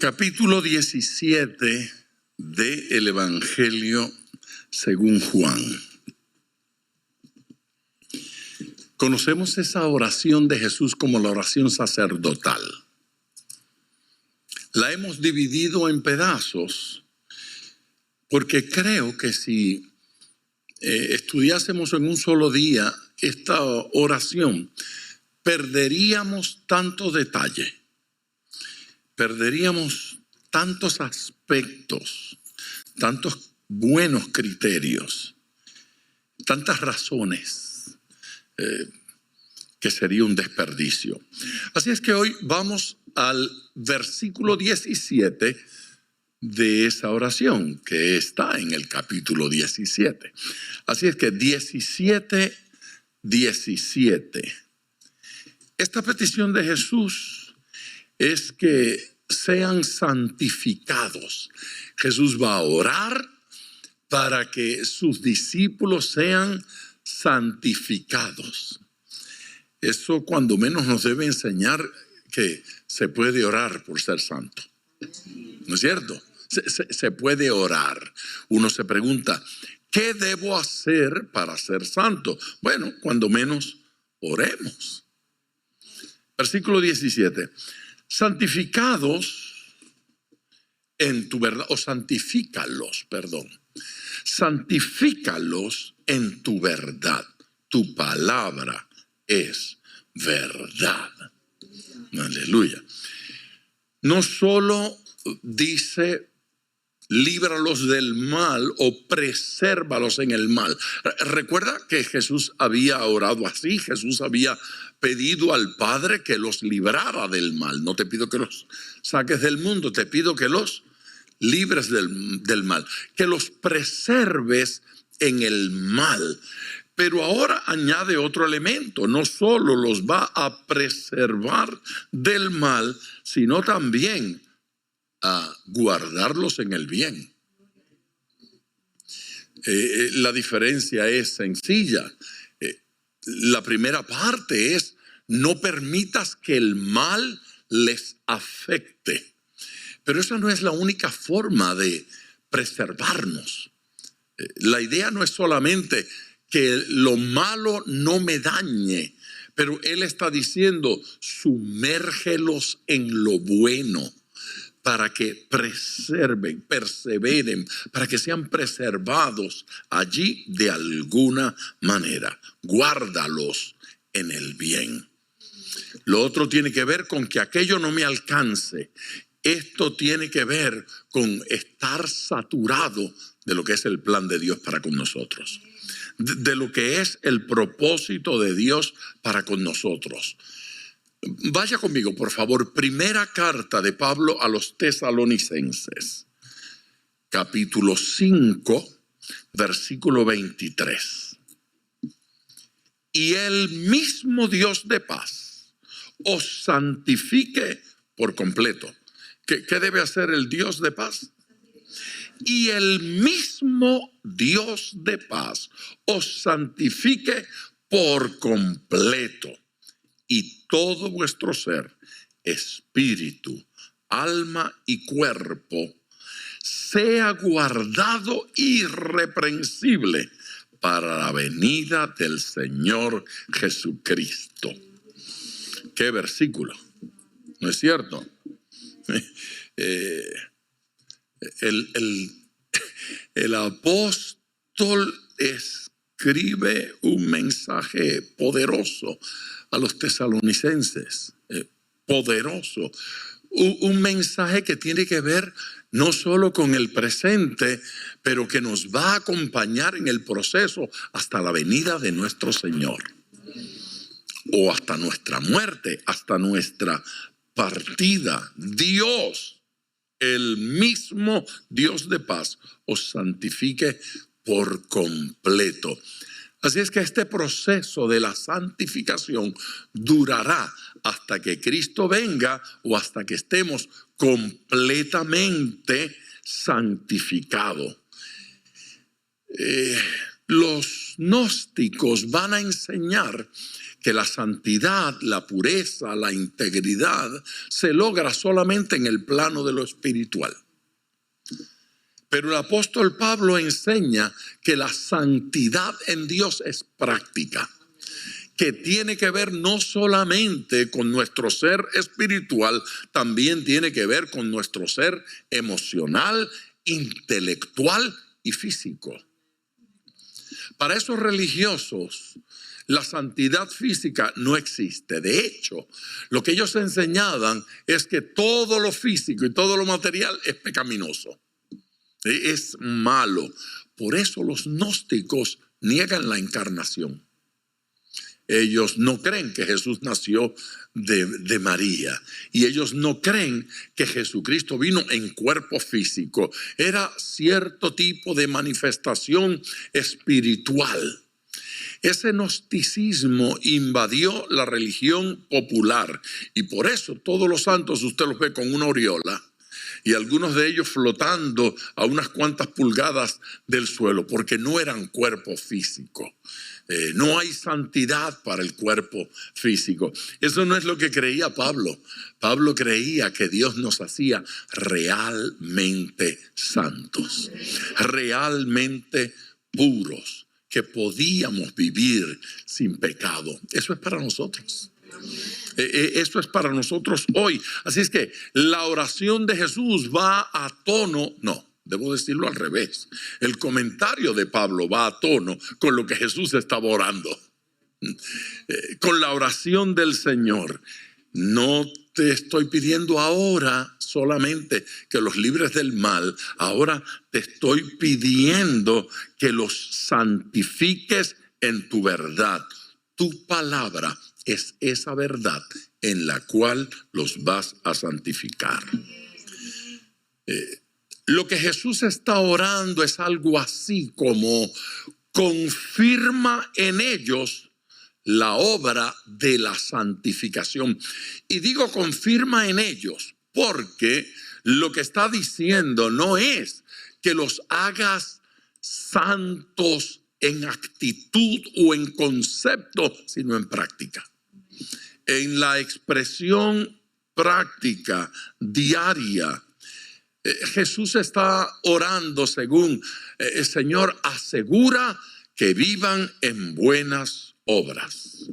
Capítulo 17 del Evangelio según Juan. Conocemos esa oración de Jesús como la oración sacerdotal. La hemos dividido en pedazos porque creo que si estudiásemos en un solo día esta oración, perderíamos tanto detalle, perderíamos tantos aspectos, tantos buenos criterios, tantas razones, que sería un desperdicio. Así es que hoy vamos al versículo 17 de esa oración que está en el capítulo 17. Así es que 17. Esta petición de Jesús es que sean santificados. Jesús va a orar para que sus discípulos sean santificados. Eso cuando menos nos debe enseñar que se puede orar por ser santo. ¿No es cierto? Se puede orar. Uno se pregunta, ¿qué debo hacer para ser santo? Bueno, cuando menos oremos. Versículo 17. Santificados en tu verdad, o santifícalos, perdón. Santifícalos en tu verdad. Tu palabra es verdad. Aleluya. No solo dice líbralos del mal o presérvalos en el mal. Recuerda que Jesús había orado así. Jesús había pedido al Padre que los librara del mal. No te pido que los saques del mundo, te pido que los libres del mal, que los preserves en el mal. Pero ahora añade otro elemento, no solo los va a preservar del mal, sino también a guardarlos en el bien. La diferencia es sencilla. La primera parte es, no permitas que el mal les afecte. Pero esa no es la única forma de preservarnos. La idea no es solamente que lo malo no me dañe, pero Él está diciendo, sumérgelos en lo bueno para que perseveren, para que sean preservados allí de alguna manera. Guárdalos en el bien. Lo otro tiene que ver con que aquello no me alcance. Esto tiene que ver con estar saturado de lo que es el plan de Dios para con nosotros. De lo que es el propósito de Dios para con nosotros. Vaya conmigo, por favor. Primera carta de Pablo a los Tesalonicenses. Capítulo 5, versículo 23. Y el mismo Dios de paz os santifique por completo. ¿Qué debe hacer el Dios de paz? Y el mismo Dios de paz os santifique por completo. Y todo vuestro ser, espíritu, alma y cuerpo, sea guardado irreprensible para la venida del Señor Jesucristo. ¿Qué versículo? ¿No es cierto? El apóstol escribe un mensaje poderoso a los tesalonicenses, poderoso, un mensaje que tiene que ver no solo con el presente, pero que nos va a acompañar en el proceso hasta la venida de nuestro Señor, o hasta nuestra muerte, hasta nuestra partida. Dios, el mismo Dios de paz, os santifique por completo. Así es que este proceso de la santificación durará hasta que Cristo venga o hasta que estemos completamente santificados. Los gnósticos van a enseñar que la santidad, la pureza, la integridad se logra solamente en el plano de lo espiritual. Pero el apóstol Pablo enseña que la santidad en Dios es práctica, que tiene que ver no solamente con nuestro ser espiritual, también tiene que ver con nuestro ser emocional, intelectual y físico. Para esos religiosos, la santidad física no existe. De hecho, lo que ellos enseñaban es que todo lo físico y todo lo material es pecaminoso, es malo. Por eso los gnósticos niegan la encarnación. Ellos no creen que Jesús nació de María, y ellos no creen que Jesucristo vino en cuerpo físico. Era cierto tipo de manifestación espiritual. Ese gnosticismo invadió la religión popular, y por eso todos los santos usted los ve con una aureola y algunos de ellos flotando a unas cuantas pulgadas del suelo, porque no eran cuerpo físico. No hay santidad para el cuerpo físico. Eso no es lo que creía Pablo. Pablo creía que Dios nos hacía realmente santos, realmente puros, que podíamos vivir sin pecado. Eso es para nosotros. Esto es para nosotros hoy. Así es que la oración de Jesús va a tono, no, debo decirlo al revés. El comentario de Pablo va a tono con lo que Jesús estaba orando. Con la oración del Señor. No te estoy pidiendo ahora solamente que los libres del mal. Ahora te estoy pidiendo que los santifiques en tu verdad. Tu palabra es esa verdad en la cual los vas a santificar. Lo que Jesús está orando es algo así como: confirma en ellos la obra de la santificación. Y digo confirma en ellos porque lo que está diciendo no es que los hagas santos en actitud o en concepto, sino en práctica. En la expresión práctica, diaria, Jesús está orando según Señor, asegura que vivan en buenas obras.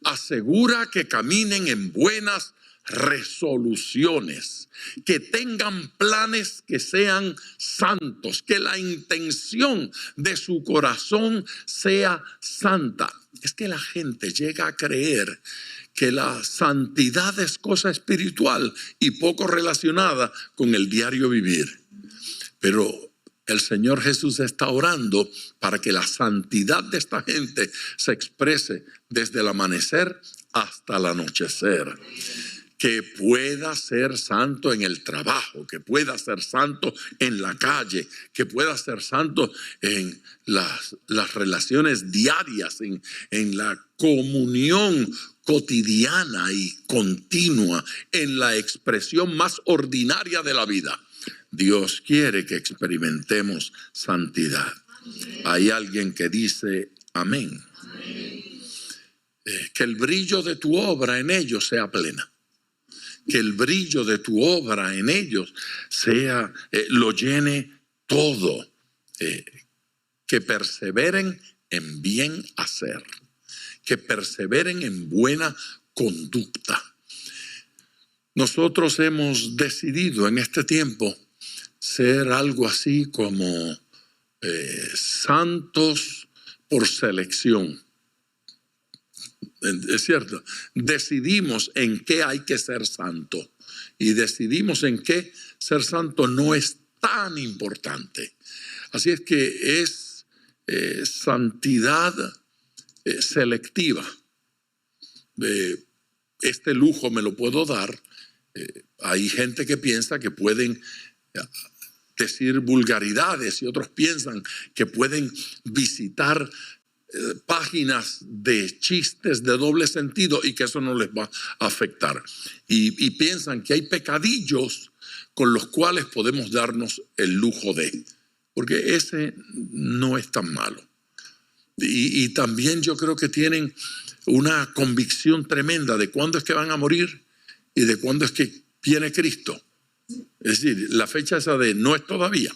Asegura que caminen en buenas resoluciones, que tengan planes que sean santos, que la intención de su corazón sea santa. Es que la gente llega a creer que la santidad es cosa espiritual y poco relacionada con el diario vivir. Pero el Señor Jesús está orando para que la santidad de esta gente se exprese desde el amanecer hasta el anochecer. Que pueda ser santo en el trabajo, que pueda ser santo en la calle, que pueda ser santo en las relaciones diarias, en la comunión cotidiana y continua, en la expresión más ordinaria de la vida. Dios quiere que experimentemos santidad. Hay alguien que dice amén. Que el brillo de tu obra en ellos sea plena. Que el brillo de tu obra en ellos sea, lo llene todo. Que perseveren en bien hacer. Que perseveren en buena conducta. Nosotros hemos decidido en este tiempo ser algo así como santos por selección. Es cierto, decidimos en qué hay que ser santo y decidimos en qué ser santo no es tan importante. Así es que es santidad selectiva. Este lujo me lo puedo dar. Hay gente que piensa que pueden decir vulgaridades y otros piensan que pueden visitar páginas de chistes de doble sentido y que eso no les va a afectar. Y piensan que hay pecadillos con los cuales podemos darnos el lujo de, porque ese no es tan malo. Y también yo creo que tienen una convicción tremenda de cuándo es que van a morir y de cuándo es que viene Cristo. Es decir, la fecha esa de no es todavía.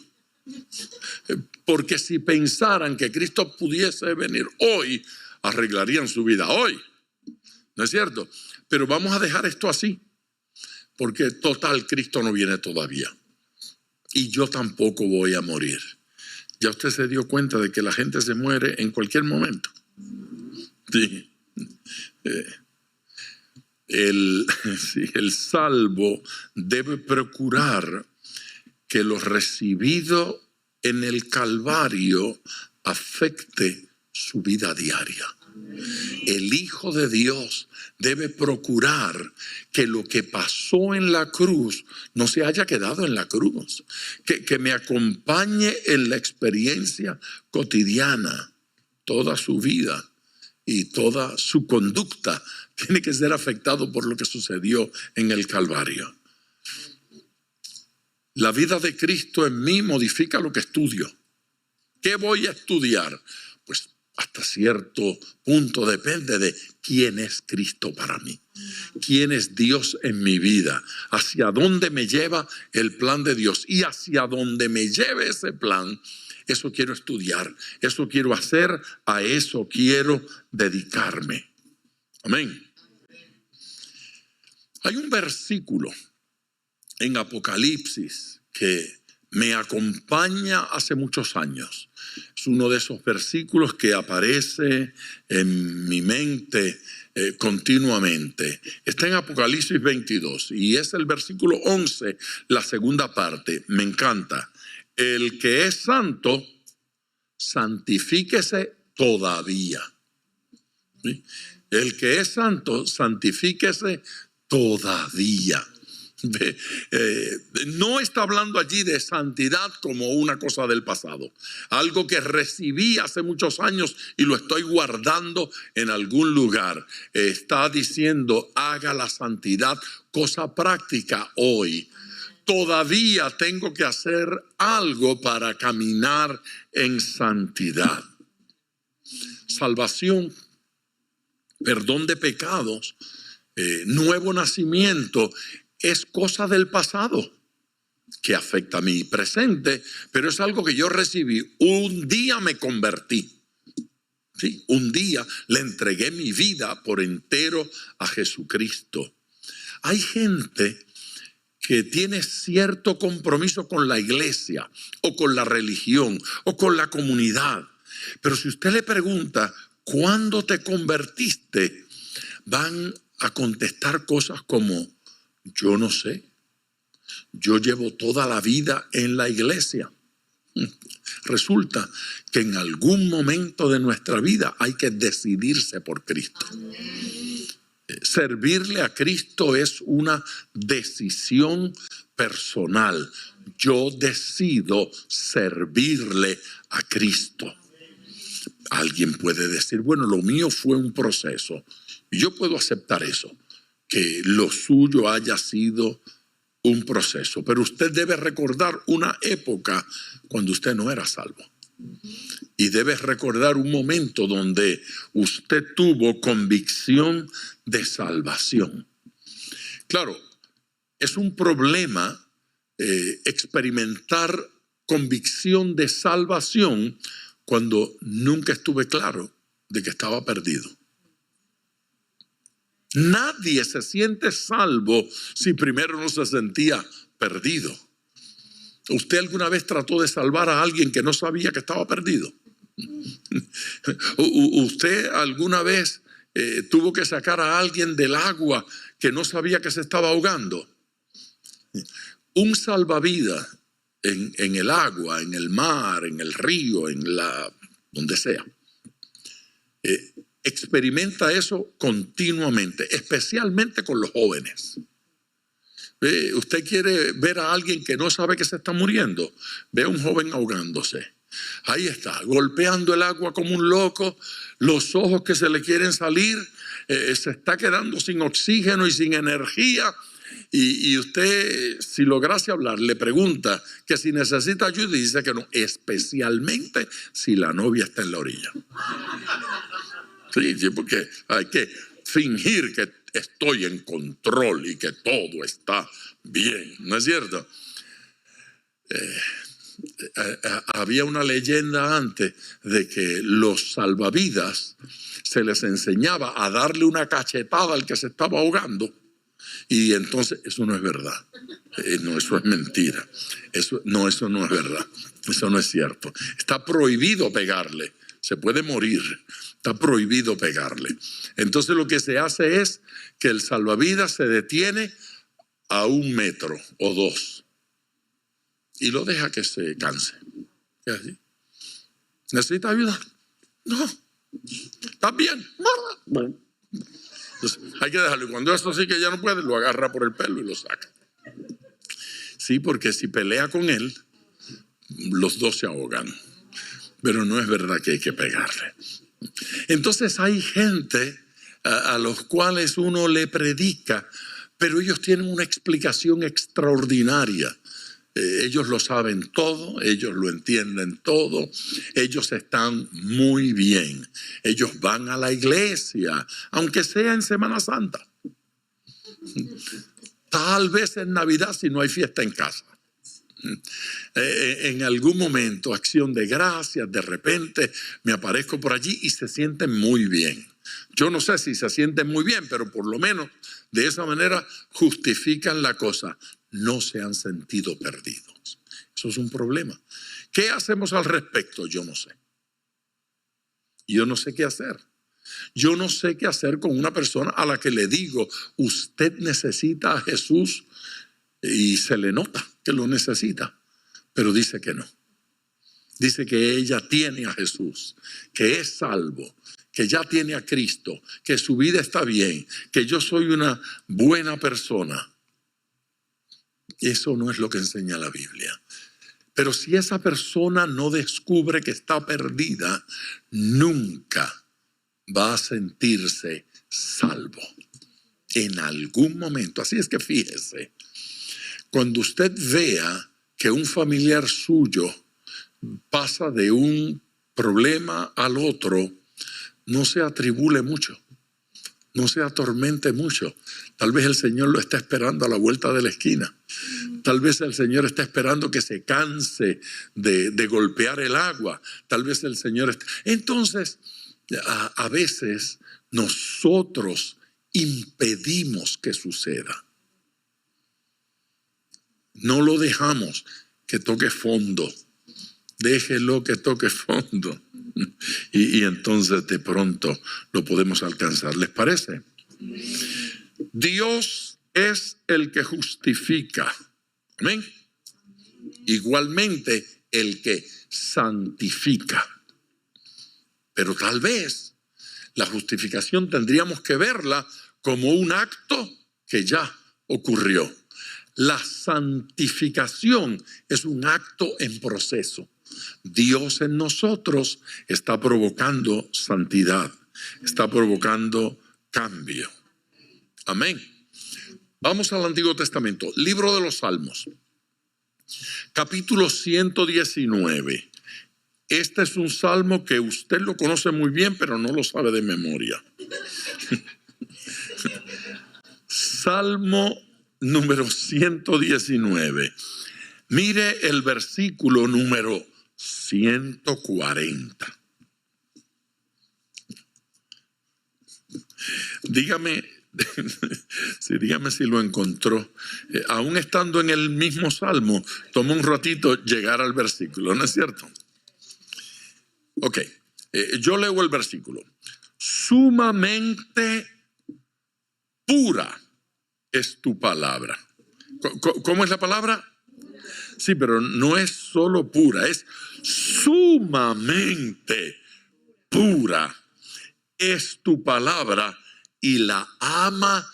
Porque si pensaran que Cristo pudiese venir hoy, arreglarían su vida hoy. ¿No es cierto? Pero vamos a dejar esto así. Porque total, Cristo no viene todavía. Y yo tampoco voy a morir. Ya usted se dio cuenta de que la gente se muere en cualquier momento. Sí. El salvo debe procurar que lo recibido en el Calvario afecte su vida diaria. El Hijo de Dios debe procurar que lo que pasó en la cruz no se haya quedado en la cruz, que me acompañe en la experiencia cotidiana toda su vida y toda su conducta tiene que ser afectado por lo que sucedió en el Calvario. La vida de Cristo en mí modifica lo que estudio. ¿Qué voy a estudiar? Pues hasta cierto punto depende de quién es Cristo para mí, quién es Dios en mi vida, hacia dónde me lleva el plan de Dios y hacia dónde me lleve ese plan. Eso quiero estudiar, eso quiero hacer, a eso quiero dedicarme. Amén. Hay un versículo en Apocalipsis que me acompaña hace muchos años. Es uno de esos versículos que aparece en mi mente continuamente. Está en Apocalipsis 22 y es el versículo 11, la segunda parte. Me encanta. El que es santo, santifíquese todavía. ¿Sí? El que es santo, santifíquese todavía. No está hablando allí de santidad como una cosa del pasado, algo que recibí hace muchos años y lo estoy guardando en algún lugar. Está diciendo, haga la santidad cosa práctica hoy. Todavía tengo que hacer algo para caminar en santidad. Salvación, perdón de pecados, nuevo nacimiento es cosa del pasado que afecta a mi presente, pero es algo que yo recibí. Un día me convertí. ¿Sí? Un día le entregué mi vida por entero a Jesucristo. Hay gente que tiene cierto compromiso con la iglesia o con la religión o con la comunidad. Pero si usted le pregunta, ¿cuándo te convertiste? Van a contestar cosas como, yo no sé, yo llevo toda la vida en la iglesia. Resulta que en algún momento de nuestra vida hay que decidirse por Cristo. Servirle a Cristo es una decisión personal. Yo decido servirle a Cristo. Alguien puede decir, bueno, lo mío fue un proceso. Y yo puedo aceptar eso, que lo suyo haya sido un proceso. Pero usted debe recordar una época cuando usted no era salvo. Y debe recordar un momento donde usted tuvo convicción de salvación. Claro, es un problema experimentar convicción de salvación cuando nunca estuve claro de que estaba perdido. Nadie se siente salvo si primero no se sentía perdido. ¿Usted alguna vez trató de salvar a alguien que no sabía que estaba perdido? ¿Usted alguna vez tuvo que sacar a alguien del agua que no sabía que se estaba ahogando? Un salvavidas en el agua, en el mar, en el río, donde sea, experimenta eso continuamente, especialmente con los jóvenes. Usted quiere ver a alguien que no sabe que se está muriendo, ve a un joven ahogándose. Ahí está, golpeando el agua como un loco, los ojos que se le quieren salir, se está quedando sin oxígeno y sin energía. Y usted, si lograse hablar, le pregunta que si necesita ayuda y dice que no, especialmente si la novia está en la orilla. Sí, porque hay que fingir que estoy en control y que todo está bien, ¿no es cierto? Había una leyenda antes de que los salvavidas se les enseñaba a darle una cachetada al que se estaba ahogando, y entonces eso no es verdad. No, eso es mentira. Eso no es verdad. Eso no es cierto. Está prohibido pegarle. Se puede morir. Está prohibido pegarle. Entonces lo que se hace es que el salvavidas se detiene a 1 metro o 2 y lo deja que se canse. ¿Qué así? ¿Necesita ayuda? No. ¿Estás bien? Bueno. Entonces, hay que dejarlo. Y cuando eso sí que ya no puede, lo agarra por el pelo y lo saca. Sí, porque si pelea con él, los dos se ahogan. Pero no es verdad que hay que pegarle. Entonces hay gente a los cuales uno le predica, pero ellos tienen una explicación extraordinaria. Ellos lo saben todo, ellos lo entienden todo, ellos están muy bien. Ellos van a la iglesia, aunque sea en Semana Santa. Tal vez en Navidad si no hay fiesta en casa. En algún momento, acción de gracias, de repente me aparezco por allí y se sienten muy bien. Yo no sé si se sienten muy bien, pero por lo menos de esa manera justifican la cosa. No se han sentido perdidos. Eso es un problema. ¿Qué hacemos al respecto? Yo no sé. Yo no sé qué hacer. Yo no sé qué hacer con una persona a la que le digo, usted necesita a Jesús, y se le nota que lo necesita, pero dice que no. Dice que ella tiene a Jesús, que es salvo, que ya tiene a Cristo, que su vida está bien, que yo soy una buena persona. Eso no es lo que enseña la Biblia. Pero si esa persona no descubre que está perdida, nunca va a sentirse salvo en algún momento. Así es que fíjese, cuando usted vea que un familiar suyo pasa de un problema al otro, no se atribule mucho, no se atormente mucho. Tal vez el Señor lo está esperando a la vuelta de la esquina. Tal vez el Señor está esperando que se canse de golpear el agua. Tal vez el Señor está... Entonces, a veces nosotros impedimos que suceda. No lo dejamos que toque fondo. Déjelo que toque fondo. Y entonces de pronto lo podemos alcanzar. ¿Les parece? Dios es el que justifica. Amén. Igualmente el que santifica. Pero tal vez la justificación tendríamos que verla como un acto que ya ocurrió. La santificación es un acto en proceso. Dios en nosotros está provocando santidad, está provocando cambio. Amén. Vamos al Antiguo Testamento, libro de los Salmos, capítulo 119. Este es un salmo que usted lo conoce muy bien, pero no lo sabe de memoria. Salmo número 119. Mire el versículo número 140. Dígame si lo encontró. Aún estando en el mismo salmo, toma un ratito llegar al versículo, ¿no es cierto? Ok, yo leo el versículo. Sumamente pura es tu palabra. ¿Cómo es la palabra? Sí, pero no es solo pura, es sumamente pura es tu palabra y la ama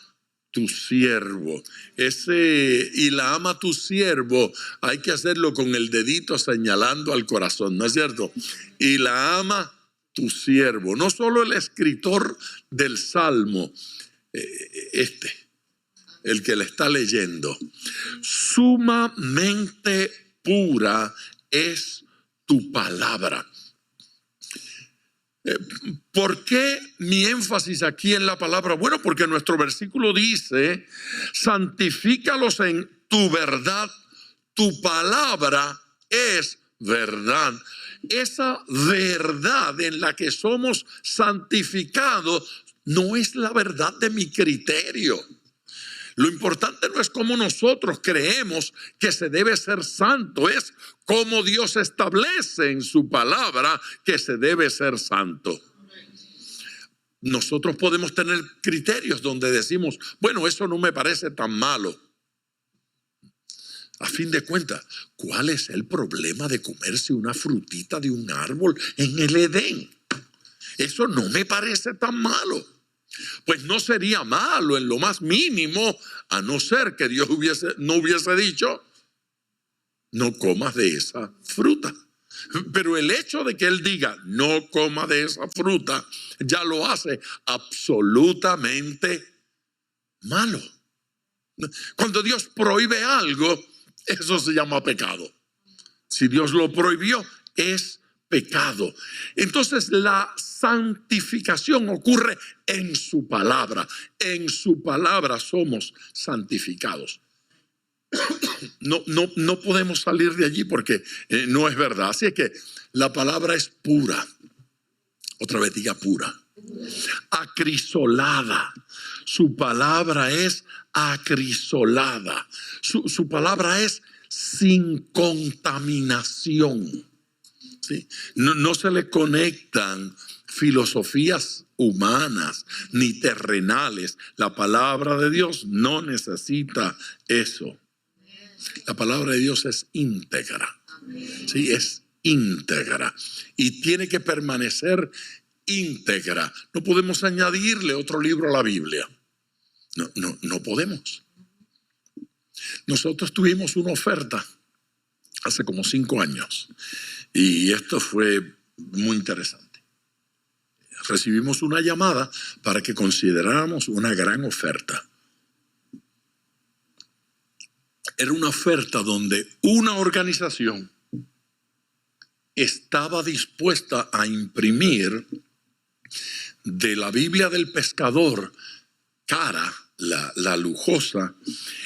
tu siervo. Y la ama tu siervo, hay que hacerlo con el dedito señalando al corazón, ¿no es cierto? Y la ama tu siervo. No solo el escritor del Salmo, el que le está leyendo. Sumamente pura es tu palabra. ¿Por qué mi énfasis aquí en la palabra? Bueno, porque nuestro versículo dice, santifícalos en tu verdad, tu palabra es verdad. Esa verdad en la que somos santificados no es la verdad de mi criterio. Lo importante no es cómo nosotros creemos que se debe ser santo, es cómo Dios establece en su palabra que se debe ser santo. Nosotros podemos tener criterios donde decimos, bueno, eso no me parece tan malo. A fin de cuentas, ¿cuál es el problema de comerse una frutita de un árbol en el Edén? Eso no me parece tan malo. Pues no sería malo en lo más mínimo, a no ser que Dios no hubiese dicho, no comas de esa fruta. Pero el hecho de que Él diga, no coma de esa fruta, ya lo hace absolutamente malo. Cuando Dios prohíbe algo, eso se llama pecado. Si Dios lo prohibió, es pecado. Entonces la santificación ocurre en su palabra. En su palabra somos santificados. No podemos salir de allí porque no es verdad. Así es que la palabra es pura. Otra vez diga pura. Acrisolada. Su palabra es acrisolada. Su palabra es sin contaminación. ¿Sí? No se le conectan filosofías humanas ni terrenales. La palabra de Dios no necesita eso. La palabra de Dios es íntegra. Sí, es íntegra y tiene que permanecer íntegra. No podemos añadirle otro libro a la Biblia. No podemos. Nosotros tuvimos una oferta hace como 5 años y esto fue muy interesante. Recibimos una llamada para que consideráramos una gran oferta. Era una oferta donde una organización estaba dispuesta a imprimir de la Biblia del pescador cara, la lujosa,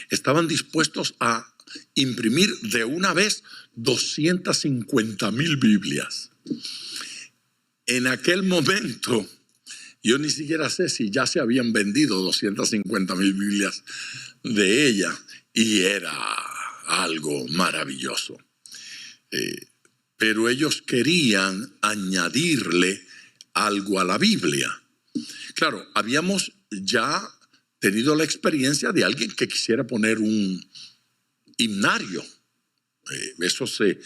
estaban dispuestos a imprimir de una vez 250,000 Biblias. En aquel momento, yo ni siquiera sé si ya se habían vendido 250,000 Biblias de ella, y era algo maravilloso. Pero ellos querían añadirle algo a la Biblia. Claro, habíamos ya tenido la experiencia de alguien que quisiera poner un himnario. Eso se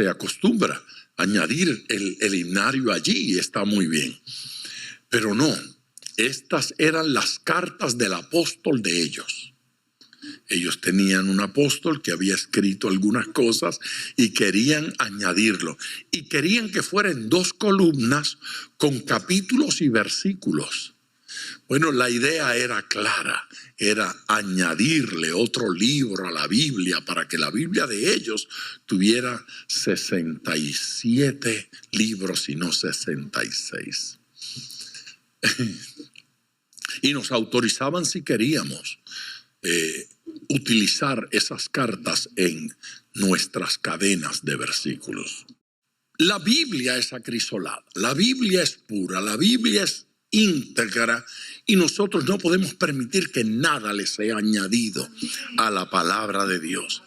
acostumbra, añadir el himnario allí y está muy bien. Pero no, estas eran las cartas del apóstol de ellos. Ellos tenían un apóstol que había escrito algunas cosas y querían añadirlo. Y querían que fuera en 2 columnas con capítulos y versículos. Bueno, la idea era clara, era añadirle otro libro a la Biblia para que la Biblia de ellos tuviera 67 libros y no 66. Y nos autorizaban si queríamos utilizar esas cartas en nuestras cadenas de versículos. La Biblia es acrisolada, la Biblia es pura, la Biblia es íntegra y nosotros no podemos permitir que nada le sea añadido a la palabra de Dios.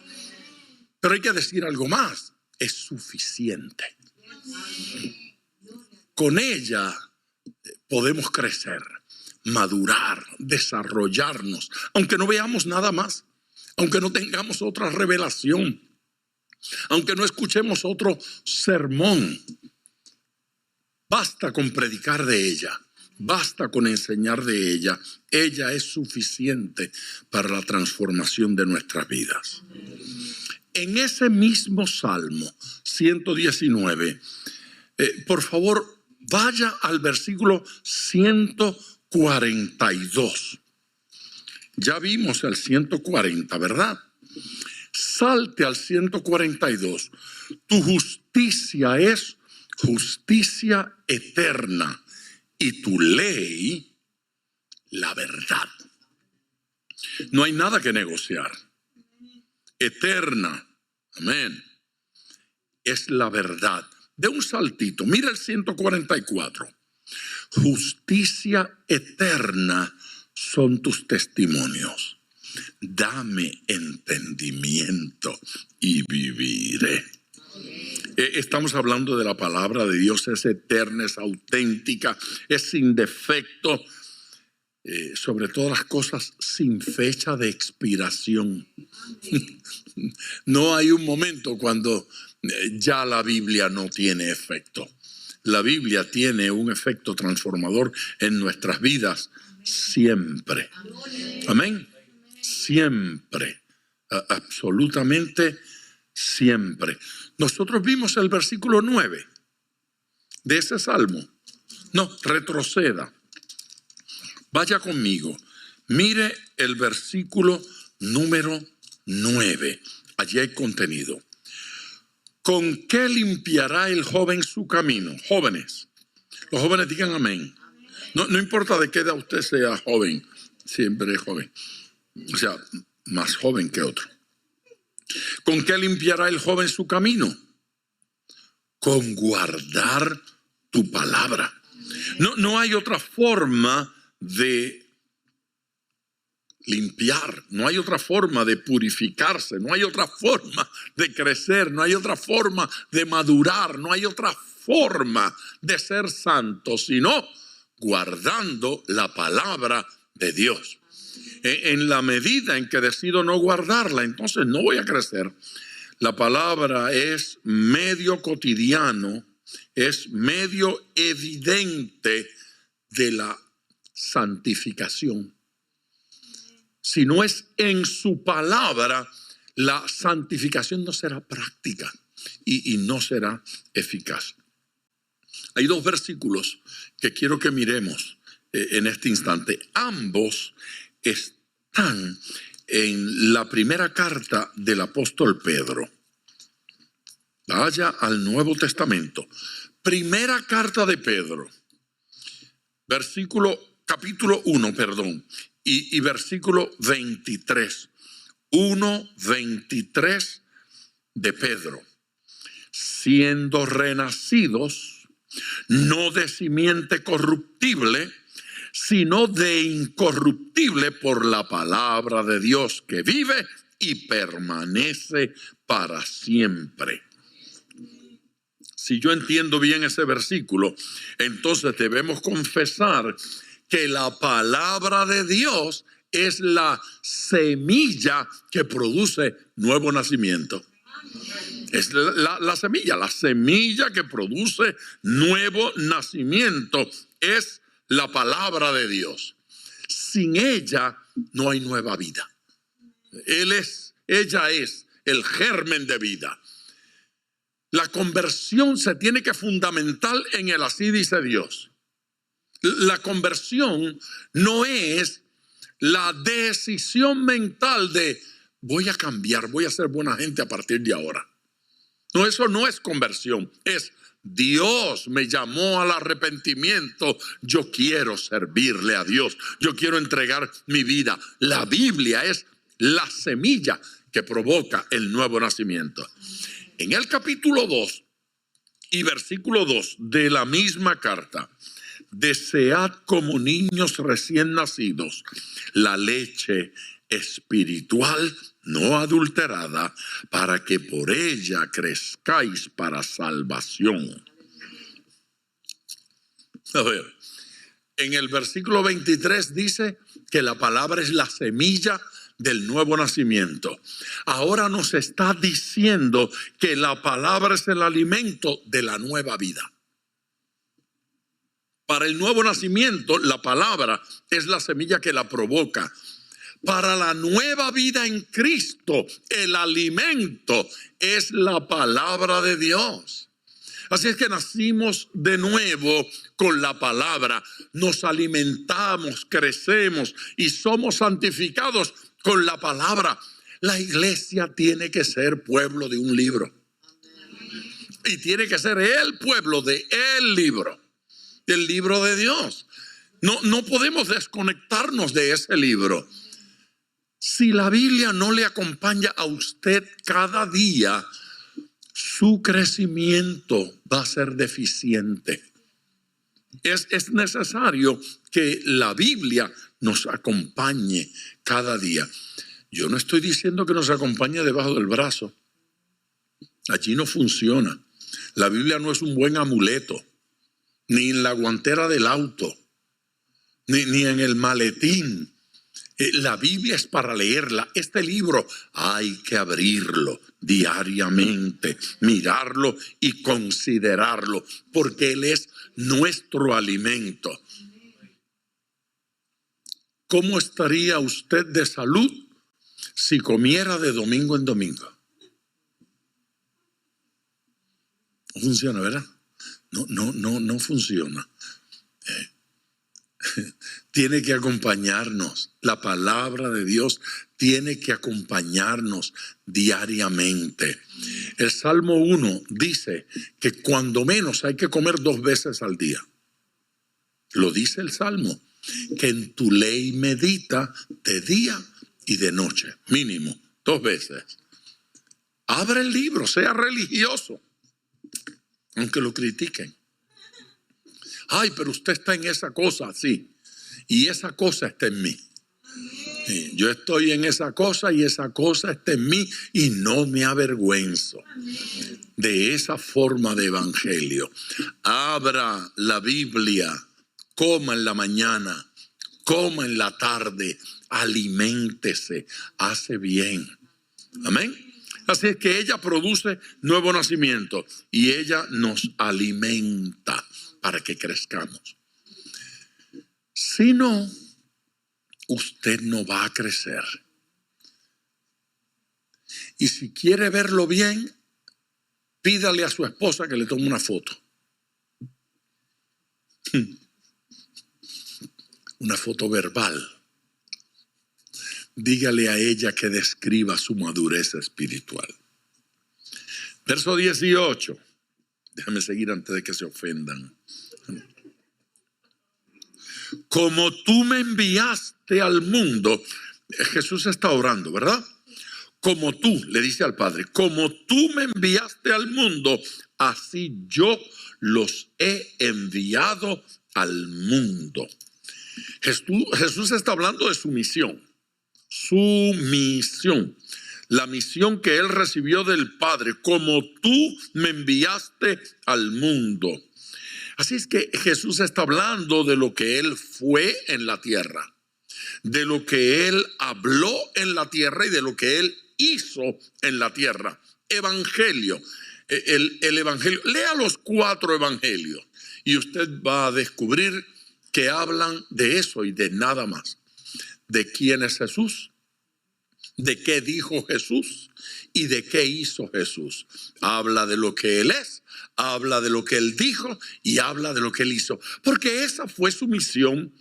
Pero hay que decir algo más, es suficiente. Con ella podemos crecer, madurar, desarrollarnos, aunque no veamos nada más, aunque no tengamos otra revelación, aunque no escuchemos otro sermón. Basta con predicar de ella, basta con enseñar de ella. Ella es suficiente para la transformación de nuestras vidas. En ese mismo Salmo 119, por favor, vaya al versículo 142. Ya vimos el 140, ¿verdad? Salte al 142. Tu justicia es justicia eterna y tu ley, la verdad. No hay nada que negociar. Eterna, amén, es la verdad. De un saltito, mira el 144. Justicia eterna son tus testimonios. Dame entendimiento y viviré. Estamos hablando de la palabra de Dios, es eterna, es auténtica, es sin defecto, sobre todas las cosas sin fecha de expiración. No hay un momento cuando ya la Biblia no tiene efecto. La Biblia tiene un efecto transformador en nuestras vidas siempre. Amén. Siempre. Absolutamente siempre. Nosotros vimos el versículo 9 de ese salmo. No, retroceda. Vaya conmigo. Mire el versículo número 9. Allí hay contenido. ¿Con qué limpiará el joven su camino? Jóvenes. Los jóvenes digan amén. No importa de qué edad usted sea joven. Siempre es joven. O sea, más joven que otro. ¿Con qué limpiará el joven su camino? Con guardar tu palabra. No hay otra forma de limpiar, no hay otra forma de purificarse, no hay otra forma de crecer, no hay otra forma de madurar, no hay otra forma de ser santo, sino guardando la palabra de Dios. En la medida en que decido no guardarla, entonces no voy a crecer. La palabra es medio cotidiano, es medio evidente de la santificación. Si no es en su palabra, la santificación no será práctica y no será eficaz. Hay dos versículos que quiero que miremos en este instante. Ambos están en la primera carta del apóstol Pedro. Vaya al Nuevo Testamento. Primera carta de Pedro. Capítulo 1, y versículo 23. 1:23 de Pedro. Siendo renacidos, no de simiente corruptible, sino de incorruptible por la palabra de Dios que vive y permanece para siempre. Si yo entiendo bien ese versículo, entonces debemos confesar que la palabra de Dios es la semilla que produce nuevo nacimiento. Es la semilla que produce nuevo nacimiento es la palabra de Dios. Sin ella no hay nueva vida. Ella es el germen de vida. La conversión se tiene que fundamentar en el así dice Dios. La conversión no es la decisión mental de voy a cambiar, voy a ser buena gente a partir de ahora. No, eso no es conversión. Es Dios me llamó al arrepentimiento. Yo quiero servirle a Dios. Yo quiero entregar mi vida. La Biblia es la semilla que provoca el nuevo nacimiento. En el capítulo 2 y versículo 2 de la misma carta, desead como niños recién nacidos la leche espiritual no adulterada, para que por ella crezcáis para salvación. A ver, en el versículo 23 dice que la palabra es la semilla del nuevo nacimiento. Ahora nos está diciendo que la palabra es el alimento de la nueva vida. Para el nuevo nacimiento, la palabra es la semilla que la provoca. Para la nueva vida en Cristo, el alimento es la palabra de Dios. Así es que nacimos de nuevo con la palabra, nos alimentamos, crecemos y somos santificados con la palabra. La iglesia tiene que ser pueblo de un libro. Y tiene que ser el pueblo de el libro, del libro de Dios. No podemos desconectarnos de ese libro. Si la Biblia no le acompaña a usted cada día, su crecimiento va a ser deficiente. Es necesario que la Biblia nos acompañe cada día. Yo no estoy diciendo que nos acompañe debajo del brazo. Allí no funciona. La Biblia no es un buen amuleto, ni en la guantera del auto, ni en el maletín. La Biblia es para leerla. Este libro hay que abrirlo diariamente, mirarlo y considerarlo, porque Él es nuestro alimento. ¿Cómo estaría usted de salud si comiera de domingo en domingo? No funciona, ¿verdad? No funciona. Tiene que acompañarnos. La palabra de Dios tiene que acompañarnos diariamente. El Salmo 1 dice que cuando menos hay que comer 2 veces al día. Lo dice el Salmo, que en tu ley medita de día y de noche, mínimo 2 veces. Abre el libro, sea religioso, aunque lo critiquen. Ay, pero usted está en esa cosa, sí. Y esa cosa está en mí. Sí, yo estoy en esa cosa y esa cosa está en mí y no me avergüenzo de esa forma de evangelio. Abra la Biblia, coma en la mañana, coma en la tarde, aliméntese, hace bien. Amén. Así es que ella produce nuevo nacimiento y ella nos alimenta para que crezcamos. Si no, usted no va a crecer. Y si quiere verlo bien, pídale a su esposa que le tome una foto. Una foto verbal. Dígale a ella que describa su madurez espiritual. Verso 18. Déjame seguir antes de que se ofendan. Como tú me enviaste al mundo, Jesús está orando, ¿verdad? Como tú, le dice al Padre, como tú me enviaste al mundo, así yo los he enviado al mundo. Jesús está hablando de su misión. Su misión. La misión que él recibió del Padre, como tú me enviaste al mundo. Así es que Jesús está hablando de lo que él fue en la tierra, de lo que él habló en la tierra y de lo que él hizo en la tierra. Evangelio, el evangelio. Lea los 4 evangelios y usted va a descubrir que hablan de eso y de nada más. De quién es Jesús, de qué dijo Jesús y de qué hizo Jesús. Habla de lo que él es, habla de lo que él dijo y habla de lo que él hizo. Porque esa fue su misión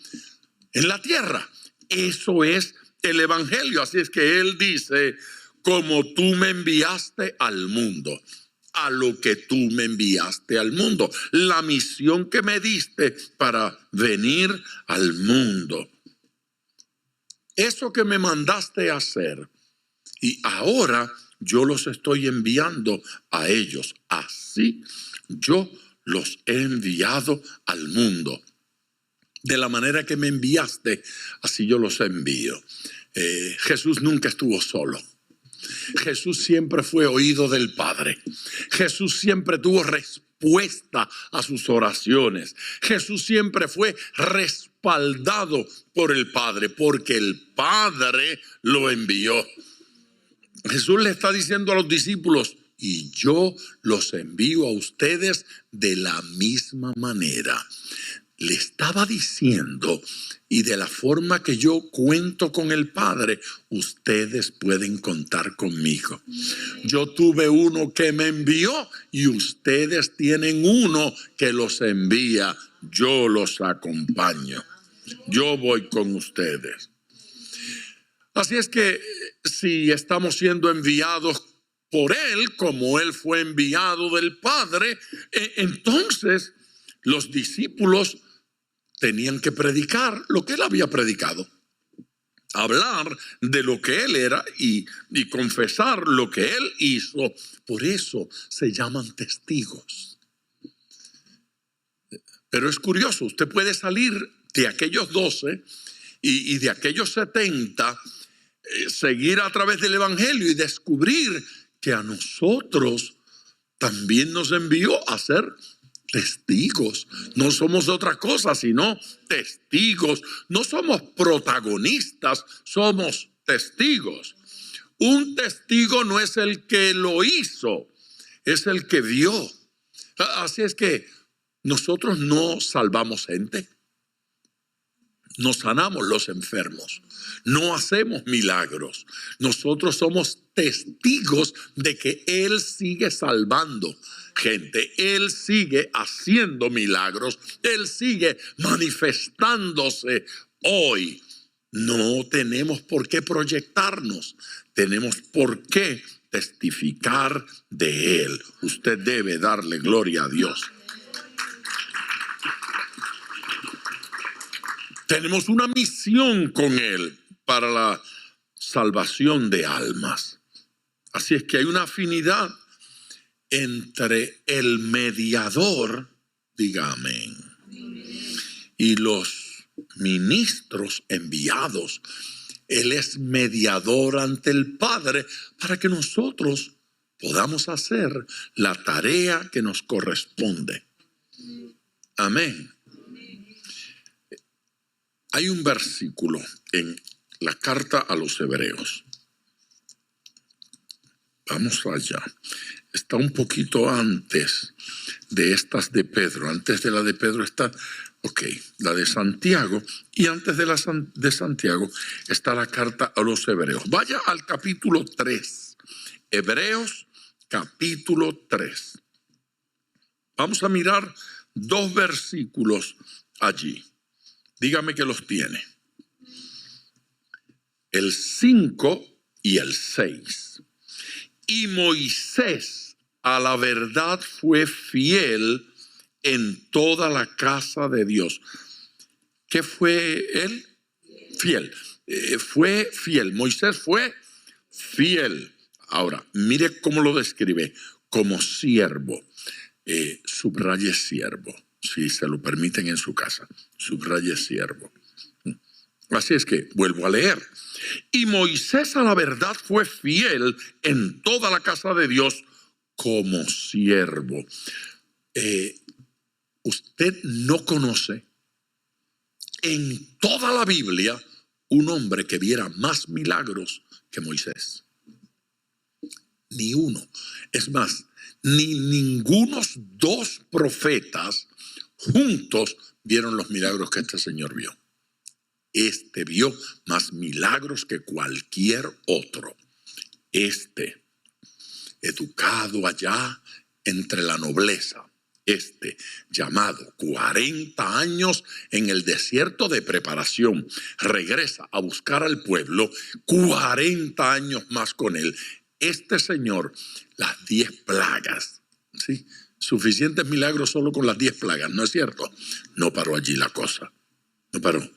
en la tierra. Eso es el evangelio. Así es que él dice, como tú me enviaste al mundo, a lo que tú me enviaste al mundo. La misión que me diste para venir al mundo. Eso que me mandaste a hacer. Y ahora yo los estoy enviando a ellos. Así yo los he enviado al mundo. De la manera que me enviaste, así yo los envío. Jesús nunca estuvo solo. Jesús siempre fue oído del Padre. Jesús siempre tuvo respuesta a sus oraciones. Jesús siempre fue respaldado por el Padre, porque el Padre lo envió. Jesús le está diciendo a los discípulos, y yo los envío a ustedes de la misma manera. le estaba diciendo, y de la forma que yo cuento con el Padre, ustedes pueden contar conmigo. Yo tuve uno que me envió y ustedes tienen uno que los envía. Yo los acompaño. Yo voy con ustedes. Así es que si estamos siendo enviados por Él, como Él fue enviado del Padre, entonces los discípulos tenían que predicar lo que Él había predicado. Hablar de lo que Él era y confesar lo que Él hizo. Por eso se llaman testigos. Pero es curioso, usted puede salir de aquellos 12 y de aquellos 70, seguir a través del Evangelio y descubrir que a nosotros también nos envió a ser testigos. No somos otra cosa sino testigos. No somos protagonistas, somos testigos. Un testigo no es el que lo hizo, es el que vio. Así es que nosotros no salvamos gente, no sanamos los enfermos, no hacemos milagros. Nosotros somos testigos de que Él sigue salvando gente. Él sigue haciendo milagros. Él sigue manifestándose hoy. No tenemos por qué proyectarnos. Tenemos por qué testificar de Él. Usted debe darle gloria a Dios. Tenemos una misión con Él para la salvación de almas. Así es que hay una afinidad entre el mediador, diga amén, y los ministros enviados. Él es mediador ante el Padre para que nosotros podamos hacer la tarea que nos corresponde. Amén. Hay un versículo en la carta a los Hebreos. Vamos allá. Está un poquito antes de estas de Pedro. Antes de la de Pedro está, la de Santiago. Y antes de la de Santiago está la carta a los Hebreos. Vaya al capítulo 3. Hebreos capítulo 3. Vamos a mirar 2 versículos allí. Dígame que los tiene. El 5 y el 6. Y Moisés a la verdad fue fiel en toda la casa de Dios. ¿Qué fue él? Fiel. Fue fiel. Moisés fue fiel. Ahora, mire cómo lo describe. Como siervo. Subraye siervo. Si se lo permiten en su casa. Subraye siervo. Así es que vuelvo a leer. Y Moisés a la verdad fue fiel en toda la casa de Dios como siervo. Usted no conoce en toda la Biblia un hombre que viera más milagros que Moisés. Ni uno. Es más, ni ningunos 2 profetas juntos vieron los milagros que este señor vio. Este vio más milagros que cualquier otro. Educado allá entre la nobleza. Llamado 40 años en el desierto de preparación, regresa a buscar al pueblo, 40 años más con él. Este señor, las 10 plagas, ¿sí? Suficientes milagros solo con las 10 plagas, ¿no es cierto? No paró allí la cosa, no paró.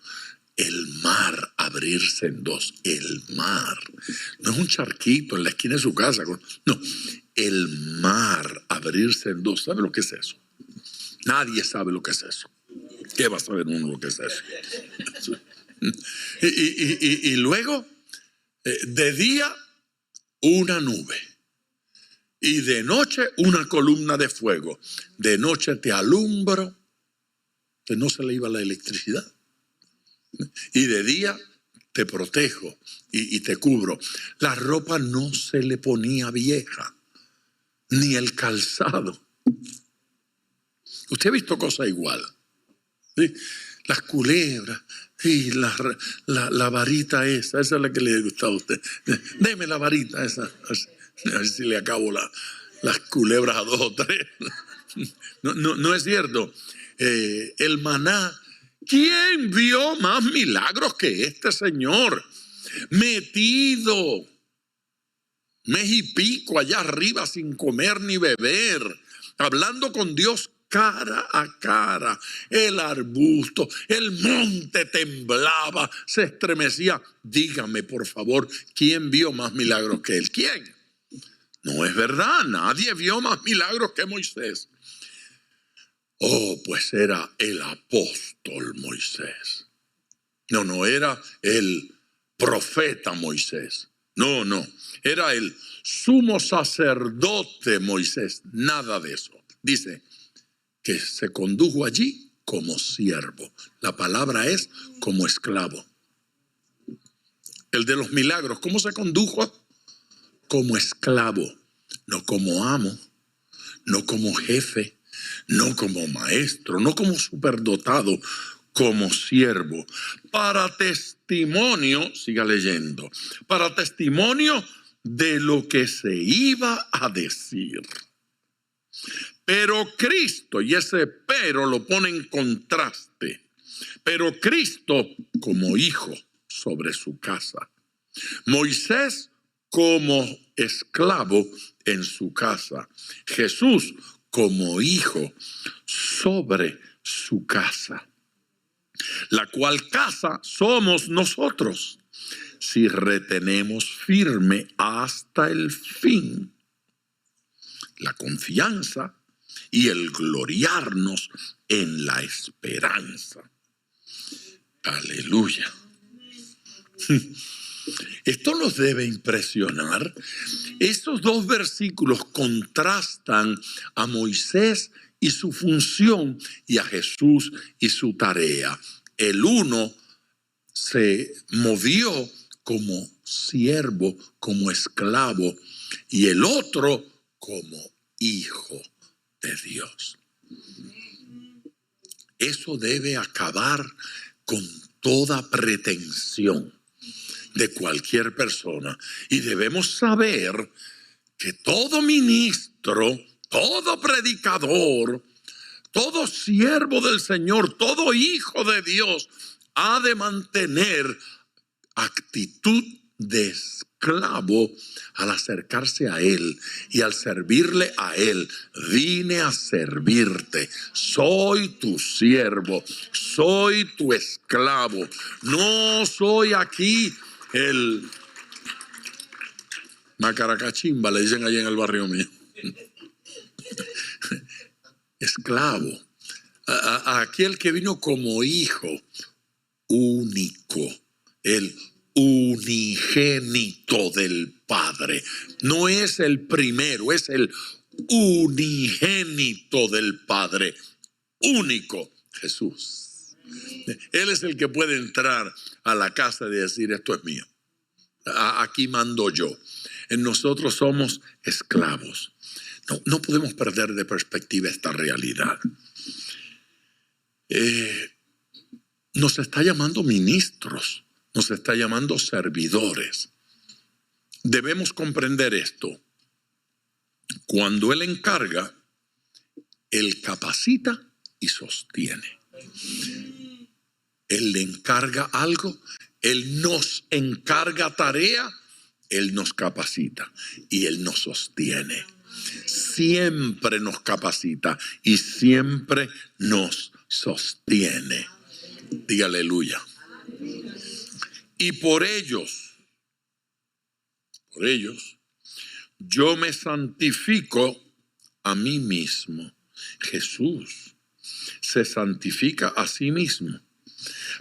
El mar abrirse en 2, el mar. No es un charquito en la esquina de su casa. No, el mar abrirse en 2. ¿Sabe lo que es eso? Nadie sabe lo que es eso. ¿Qué va a saber uno lo que es eso? Y luego, de día, una nube. Y de noche, una columna de fuego. De noche te alumbro, que no se le iba la electricidad. Y de día te protejo y te cubro. La ropa no se le ponía vieja, ni el calzado. Usted ha visto cosa igual. ¿sí? Las culebras. Sí, la varita esa es la que le gusta a usted. Deme la varita esa. A ver si le acabo las culebras a 2 o 3. No es cierto. El maná. ¿Quién vio más milagros que este señor? Metido mes y pico allá arriba sin comer ni beber, hablando con Dios cara a cara. El arbusto, el monte temblaba, se estremecía. Dígame, por favor, ¿quién vio más milagros que él? ¿Quién? No es verdad, nadie vio más milagros que Moisés. Oh, pues era el apóstol Moisés. No era el profeta Moisés. No, era el sumo sacerdote Moisés. Nada de eso. Dice que se condujo allí como siervo. La palabra es como esclavo. El de los milagros, ¿cómo se condujo? Como esclavo, no como amo, no como jefe, no como maestro, no como superdotado, como siervo, para testimonio, siga leyendo, para testimonio de lo que se iba a decir. Pero Cristo, y ese pero lo pone en contraste, pero Cristo como hijo sobre su casa, Moisés como esclavo en su casa, Jesús como hijo sobre su casa, la cual casa somos nosotros, si retenemos firme hasta el fin la confianza y el gloriarnos en la esperanza. Aleluya. Esto nos debe impresionar. Estos 2 versículos contrastan a Moisés y su función y a Jesús y su tarea. El uno se movió como siervo, como esclavo, y el otro como hijo de Dios. Eso debe acabar con toda pretensión de cualquier persona. Y debemos saber que todo ministro, todo predicador, todo siervo del Señor, todo hijo de Dios ha de mantener actitud de esclavo al acercarse a Él y al servirle a Él. Vine a servirte, soy tu siervo, soy tu esclavo. No soy aquí el macaracachimba, le dicen allá en el barrio mío. Esclavo. A aquel que vino como hijo único, el unigénito del Padre. No es el primero, es el unigénito del Padre. Único, Jesús. Él es el que puede entrar a la casa y decir: esto es mío. Aquí mando yo. Nosotros somos esclavos. No podemos perder de perspectiva esta realidad. Nos está llamando ministros, nos está llamando servidores. Debemos comprender esto. Cuando Él encarga, Él capacita y sostiene. Él le encarga algo, Él nos encarga tarea, Él nos capacita y Él nos sostiene. Siempre nos capacita y siempre nos sostiene. Diga aleluya. Y por ellos, yo me santifico a mí mismo. Jesús se santifica a sí mismo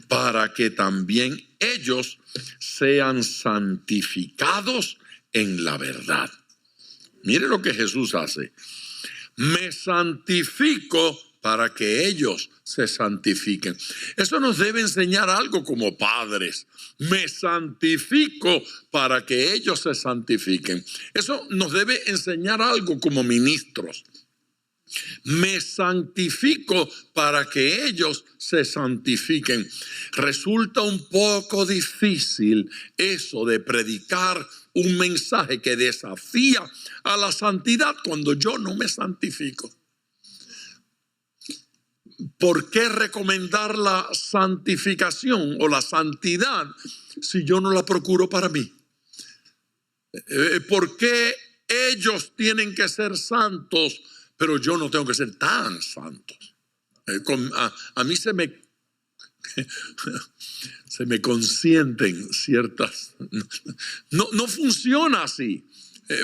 para que también ellos sean santificados en la verdad. Mire lo que Jesús hace. Me santifico para que ellos se santifiquen. Eso nos debe enseñar algo como padres. Me santifico para que ellos se santifiquen. Eso nos debe enseñar algo como ministros. Me santifico para que ellos se santifiquen. Resulta un poco difícil eso de predicar un mensaje que desafía a la santidad cuando yo no me santifico. ¿Por qué recomendar la santificación o la santidad si yo no la procuro para mí? ¿Por qué ellos tienen que ser santos, pero yo no tengo que ser tan santos? A mí se me consienten ciertas... No funciona así.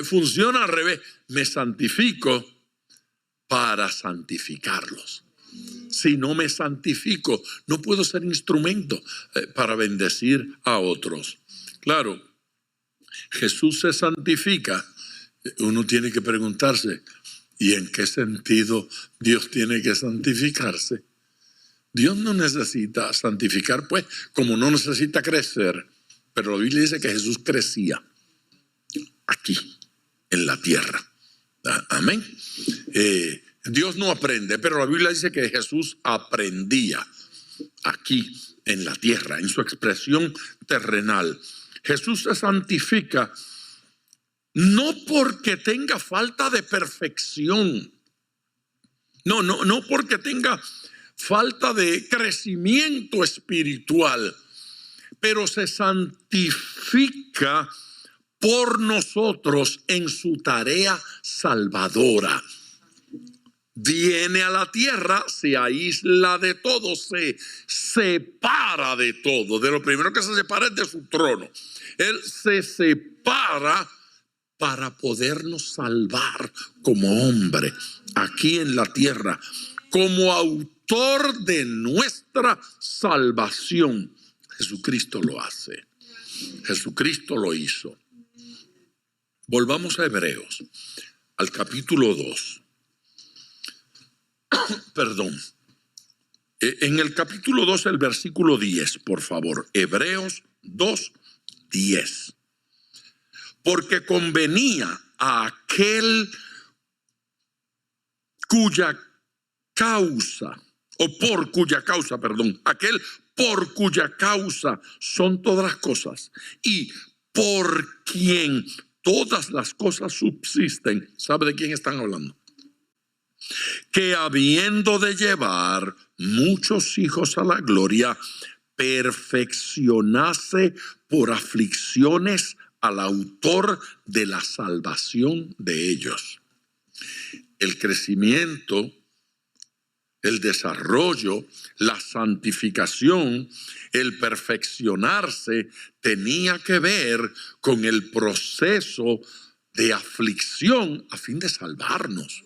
Funciona al revés. Me santifico para santificarlos. Si no me santifico, no puedo ser instrumento para bendecir a otros. Claro, Jesús se santifica. Uno tiene que preguntarse, ¿y en qué sentido Dios tiene que santificarse? Dios no necesita santificar, pues, como no necesita crecer. Pero la Biblia dice que Jesús crecía aquí, en la tierra. Amén. Dios no aprende, pero la Biblia dice que Jesús aprendía aquí en la tierra, en su expresión terrenal. Jesús se santifica no porque tenga falta de perfección, no porque tenga falta de crecimiento espiritual, pero se santifica por nosotros en su tarea salvadora. Viene a la tierra, se aísla de todo, se separa de todo. De lo primero que se separa es de su trono. Él se separa para podernos salvar como hombre aquí en la tierra, como autor de nuestra salvación. Jesucristo lo hace. Jesucristo lo hizo. Volvamos a Hebreos, al capítulo 2. Perdón. En el capítulo 2, el versículo 10, por favor. Hebreos 2, 10. Porque convenía a aquel cuya causa, aquel por cuya causa son todas las cosas y por quien todas las cosas subsisten. ¿Sabe de quién están hablando? Que habiendo de llevar muchos hijos a la gloria, perfeccionase por aflicciones al autor de la salvación de ellos. El crecimiento, el desarrollo, la santificación, el perfeccionarse tenía que ver con el proceso de aflicción a fin de salvarnos.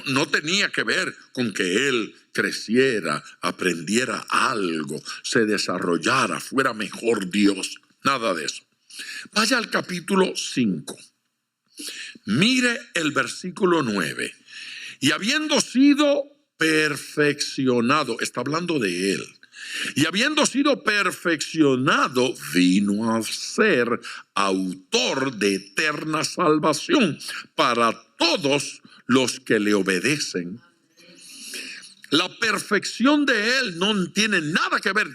No tenía que ver con que él creciera, aprendiera algo, se desarrollara, fuera mejor Dios. Nada de eso. Vaya al capítulo 5. Mire el versículo 9. Y habiendo sido perfeccionado, está hablando de él. Y habiendo sido perfeccionado, vino a ser autor de eterna salvación para todos los que le obedecen. La perfección de él no tiene nada que ver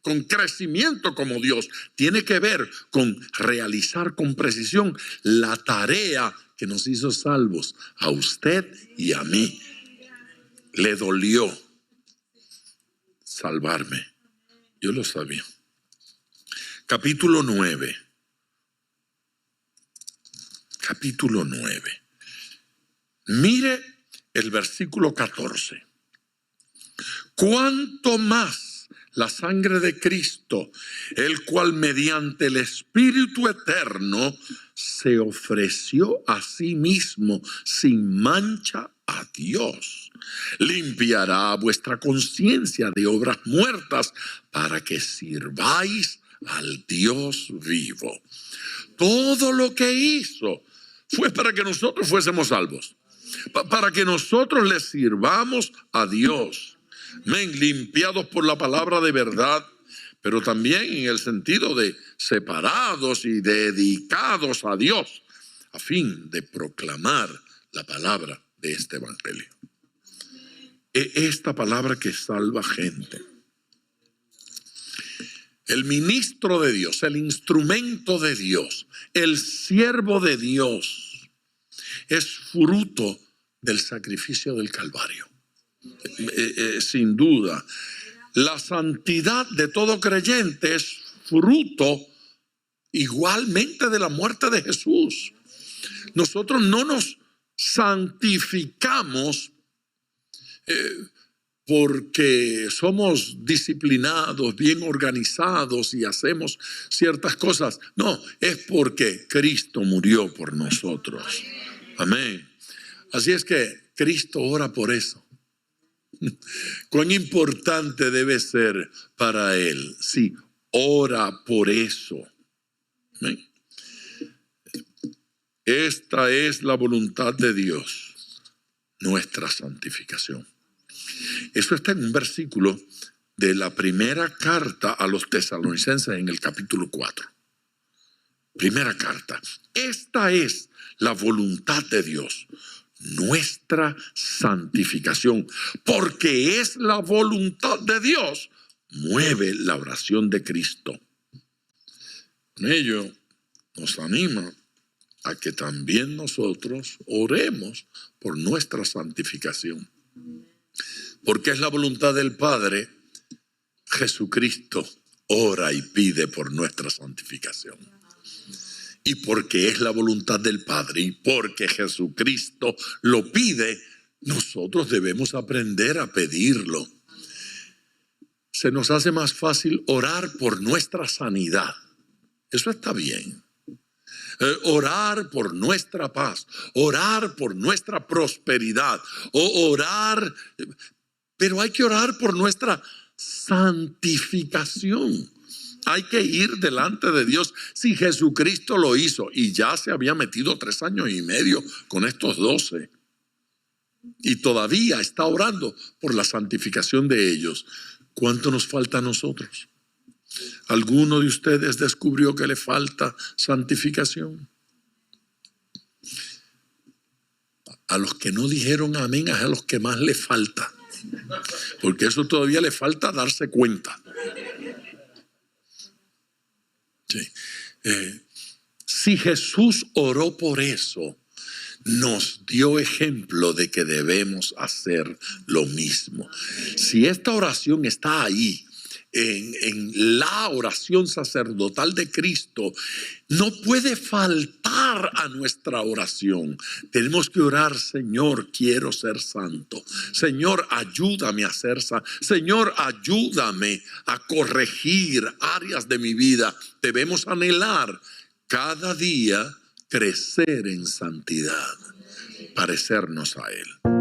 con crecimiento como Dios. Tiene que ver con realizar con precisión la tarea que nos hizo salvos a usted y a mí. Le dolió salvarme. Yo lo sabía. Capítulo 9. Capítulo 9. Mire el versículo 14. ¿Cuánto más la sangre de Cristo, el cual mediante el Espíritu eterno se ofreció a sí mismo sin mancha a Dios, limpiará vuestra conciencia de obras muertas para que sirváis al Dios vivo? Todo lo que hizo fue para que nosotros fuésemos salvos, para que nosotros le sirvamos a Dios. Limpiados por la palabra de verdad, pero también en el sentido de separados y dedicados a Dios, a fin de proclamar la palabra de este evangelio. esta palabra que salva gente. El ministro de Dios, el instrumento de Dios, el siervo de Dios, es fruto del sacrificio del Calvario. Sin duda, la santidad de todo creyente es fruto igualmente de la muerte de Jesús. Nosotros no nos santificamos porque somos disciplinados, bien organizados y hacemos ciertas cosas. No, es porque Cristo murió por nosotros. Amén. Así es que Cristo ora por eso. Cuán importante debe ser para Él. Sí, ora por eso. ¿Amén? Esta es la voluntad de Dios, nuestra santificación. Eso está en un versículo de la primera carta a los tesalonicenses en el capítulo 4. Primera carta. Esta es la voluntad de Dios, nuestra santificación, porque es la voluntad de Dios, mueve la oración de Cristo. Con ello nos anima a que también nosotros oremos por nuestra santificación. Porque es la voluntad del Padre, Jesucristo ora y pide por nuestra santificación. Y porque es la voluntad del Padre y porque Jesucristo lo pide, nosotros debemos aprender a pedirlo. Se nos hace más fácil orar por nuestra sanidad. Eso está bien. Orar por nuestra paz, orar por nuestra prosperidad, o orar, pero hay que orar por nuestra santificación. Hay que ir delante de Dios. Si Jesucristo lo hizo y ya se había metido 3 años y medio con estos 12 y todavía está orando por la santificación de ellos, ¿cuánto nos falta a nosotros? ¿Alguno de ustedes descubrió que le falta santificación? A los que no dijeron amén, es a los que más le falta. Porque eso todavía le falta darse cuenta. Sí. Si Jesús oró por eso, nos dio ejemplo de que debemos hacer lo mismo. Si esta oración está ahí, en la oración sacerdotal de Cristo, no puede faltar a nuestra oración. Tenemos que orar: Señor, quiero ser santo. Señor, ayúdame a ser santo. Señor, ayúdame a corregir áreas de mi vida. Debemos anhelar cada día crecer en santidad, parecernos a Él.